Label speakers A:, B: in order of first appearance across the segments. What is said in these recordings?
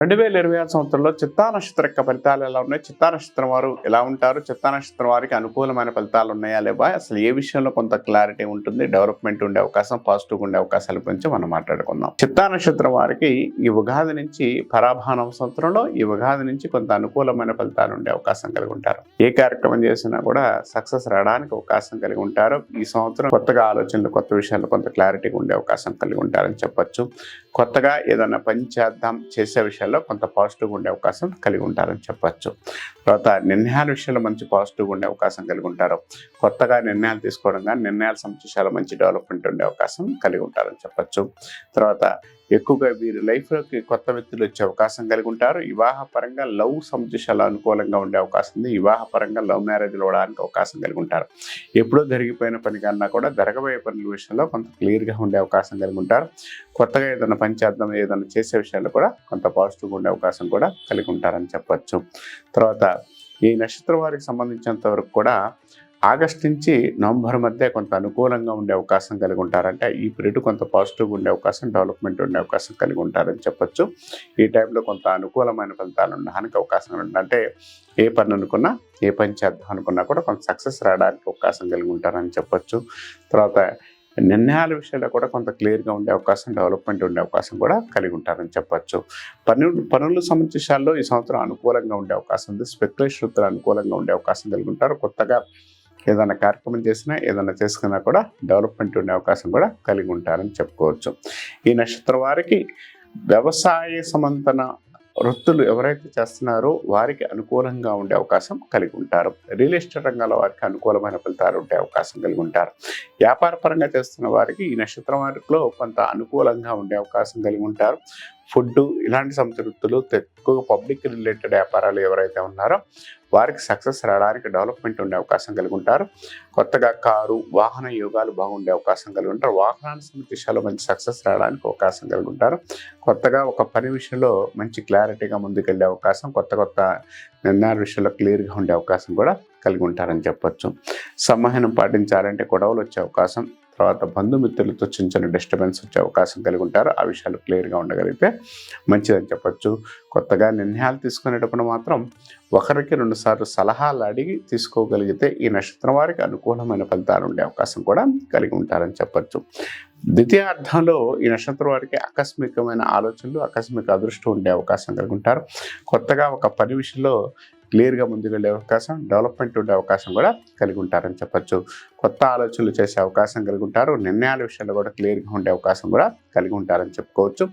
A: 2026 సంవత్సరంలో చిత్తా నక్షత్ర యొక్క ఫలితాలు ఎలా ఉన్నాయి? చిత్తా నక్షత్రం వారు ఎలా ఉంటారు? చిత్తా నక్షత్రం వారికి అనుకూలమైన ఫలితాలు ఉన్నాయా లేవా? అసలు ఏ విషయంలో కొంత క్లారిటీ ఉంటుంది, డెవలప్మెంట్ ఉండే అవకాశం, పాజిటివ్గా ఉండే అవకాశాల గురించి మనం మాట్లాడుకుందాం. చిత్తా నక్షత్రం వారికి ఈ ఉగాది నుంచి పరాభానం సంవత్సరంలో ఈ ఉగాది నుంచి కొంత అనుకూలమైన ఫలితాలు ఉండే అవకాశం కలిగి ఉంటారు. ఏ కార్యక్రమం చేసినా కూడా సక్సెస్ రావడానికి అవకాశం కలిగి ఉంటారు. ఈ సంవత్సరం కొత్తగా ఆలోచనలు, కొత్త విషయాలు కొంత క్లారిటీగా ఉండే అవకాశం కలిగి ఉంటారని చెప్పొచ్చు. కొత్తగా ఏదైనా పని చేద్దాం చేసే విషయాల్లో కొంత పాజిటివ్గా ఉండే అవకాశం కలిగి ఉంటారని చెప్పచ్చు. తర్వాత నిర్ణయాల విషయంలో మంచి పాజిటివ్గా ఉండే అవకాశం కలిగి ఉంటారు. కొత్తగా నిర్ణయాలు తీసుకోవడం కానీ నిర్ణయాల సంబంధించి మంచి డెవలప్మెంట్ ఉండే అవకాశం కలిగి ఉంటారని చెప్పచ్చు. తర్వాత ఎక్కువగా వీరి లైఫ్లోకి కొత్త వ్యక్తులు వచ్చే అవకాశం కలిగి ఉంటారు. వివాహపరంగా లవ్ సంబంధించాలు అనుకూలంగా ఉండే అవకాశం ఉంది. వివాహపరంగా లవ్ మ్యారేజ్లు అవ్వడానికి అవకాశం కలిగి ఉంటారు. ఎప్పుడో జరిగిపోయిన పని కన్నా కూడా జరగబోయే పనుల విషయంలో కొంత క్లియర్గా ఉండే అవకాశం కలిగి ఉంటారు. కొత్తగా ఏదైనా పని చేద్దాం, ఏదైనా చేసే విషయాల్లో కూడా కొంత పాజిటివ్గా ఉండే అవకాశం కూడా కలిగి ఉంటారని చెప్పచ్చు. తర్వాత ఈ నక్షత్రం వారికి సంబంధించినంత వరకు కూడా ఆగస్టు నుంచి నవంబర్ మధ్య కొంత అనుకూలంగా ఉండే అవకాశం కలిగి ఉంటారంటే ఈ పీరియడ్ కొంత పాజిటివ్గా ఉండే అవకాశం, డెవలప్మెంట్ ఉండే అవకాశం కలిగి ఉంటారని చెప్పొచ్చు. ఈ టైంలో కొంత అనుకూలమైన ఫలితాలు ఉండడానికి అవకాశం ఉంటుంది. అంటే ఏ పని అనుకున్నా, ఏ పని చేద్దాం అనుకున్నా కూడా కొంత సక్సెస్ రావడానికి అవకాశం కలిగి ఉంటారని చెప్పొచ్చు. తర్వాత నిర్ణయాల విషయంలో కూడా కొంత క్లియర్గా ఉండే అవకాశం, డెవలప్మెంట్ ఉండే అవకాశం కూడా కలిగి ఉంటారని చెప్పొచ్చు. పనుల సంబంధించాల్లో ఈ సంవత్సరం అనుకూలంగా ఉండే అవకాశం ఉంది. స్పెక్యులేషన్ అనుకూలంగా ఉండే అవకాశం కలిగి ఉంటారు. కొత్తగా ఏదైనా కార్యక్రమం చేసినా, ఏదైనా చేసుకున్నా కూడా డెవలప్మెంట్ ఉండే అవకాశం కూడా కలిగి ఉంటారని చెప్పుకోవచ్చు. ఈ నక్షత్రం వారికి వ్యవసాయ సంబంధన వృత్తులు ఎవరైతే చేస్తున్నారో వారికి అనుకూలంగా ఉండే అవకాశం కలిగి ఉంటారు. రియల్ ఎస్టేట్ రంగంలో వారికి అనుకూలమైన ఫలితాలు ఉండే అవకాశం కలిగి ఉంటారు. వ్యాపార పరంగా చేస్తున్న వారికి ఈ నక్షత్రం వారిలో కొంత అనుకూలంగా ఉండే అవకాశం కలిగి ఉంటారు. ఫుడ్ ఇలాంటి సంతృప్తులు, ఎక్కువగా పబ్లిక్ రిలేటెడ్ వ్యాపారాలు ఎవరైతే ఉన్నారో వారికి సక్సెస్ రావడానికి, డెవలప్మెంట్ ఉండే అవకాశం కలిగి ఉంటారు. కొత్తగా కారు, వాహన యోగాలు బాగుండే అవకాశం కలిగి ఉంటారు. వాహనానికి సంబంధించి మంచి సక్సెస్ రావడానికి అవకాశం కలిగి ఉంటారు. కొత్తగా ఒక పని విషయంలో మంచి క్లారిటీగా ముందుకెళ్ళే అవకాశం, కొత్త నిర్ణయాల విషయంలో క్లియర్గా ఉండే అవకాశం కూడా కలిగి ఉంటారని చెప్పొచ్చు. సంవహనం పాటించాలంటే గొడవలు వచ్చే అవకాశం, తర్వాత బంధుమిత్రులతో చిన్న డిస్టర్బెన్స్ వచ్చే అవకాశం కలిగి ఉంటారు. ఆ విషయాలు క్లియర్గా ఉండగలిగితే మంచిదని చెప్పచ్చు. కొత్తగా నిర్ణయాలు తీసుకునేటప్పుడు మాత్రం ఒకరికి 2 సార్లు సలహాలు అడిగి తీసుకోగలిగితే ఈ నక్షత్రం వారికి అనుకూలమైన ఫలితాలు ఉండే అవకాశం కూడా కలిగి ఉంటారని చెప్పచ్చు. ద్వితీయార్థంలో ఈ నక్షత్రం వారికి ఆకస్మికమైన ఆలోచనలు, ఆకస్మిక అదృష్టం ఉండే అవకాశం కలిగి ఉంటారు. కొత్తగా ఒక పని విషయంలో క్లియర్గా ముందుకు వెళ్ళే అవకాశం, డెవలప్మెంట్ ఉండే అవకాశం కూడా కలిగి ఉంటారని చెప్పచ్చు. కొత్త ఆలోచనలు చేసే అవకాశం కలిగి ఉంటారు. నిర్ణయాల విషయంలో కూడా క్లియర్గా ఉండే అవకాశం కూడా కలిగి ఉంటారని చెప్పుకోవచ్చు.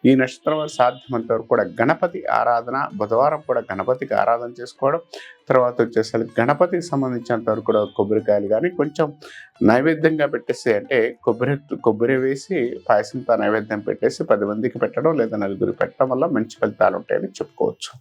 A: ఈ నక్షత్రం వారు సాధ్యమంత వరకు కూడా గణపతి ఆరాధన, బుధవారం కూడా గణపతికి ఆరాధన చేసుకోవడం, తర్వాత వచ్చేసరికి గణపతికి సంబంధించినంత వరకు కూడా కొబ్బరికాయలు కానీ కొంచెం నైవేద్యంగా పెట్టేసి, అంటే కొబ్బరి వేసి పాయసంతో నైవేద్యం పెట్టేసి 10 మందికి పెట్టడం లేదా 9 పెట్టడం వల్ల మంచి ఫలితాలు ఉంటాయని చెప్పుకోవచ్చు.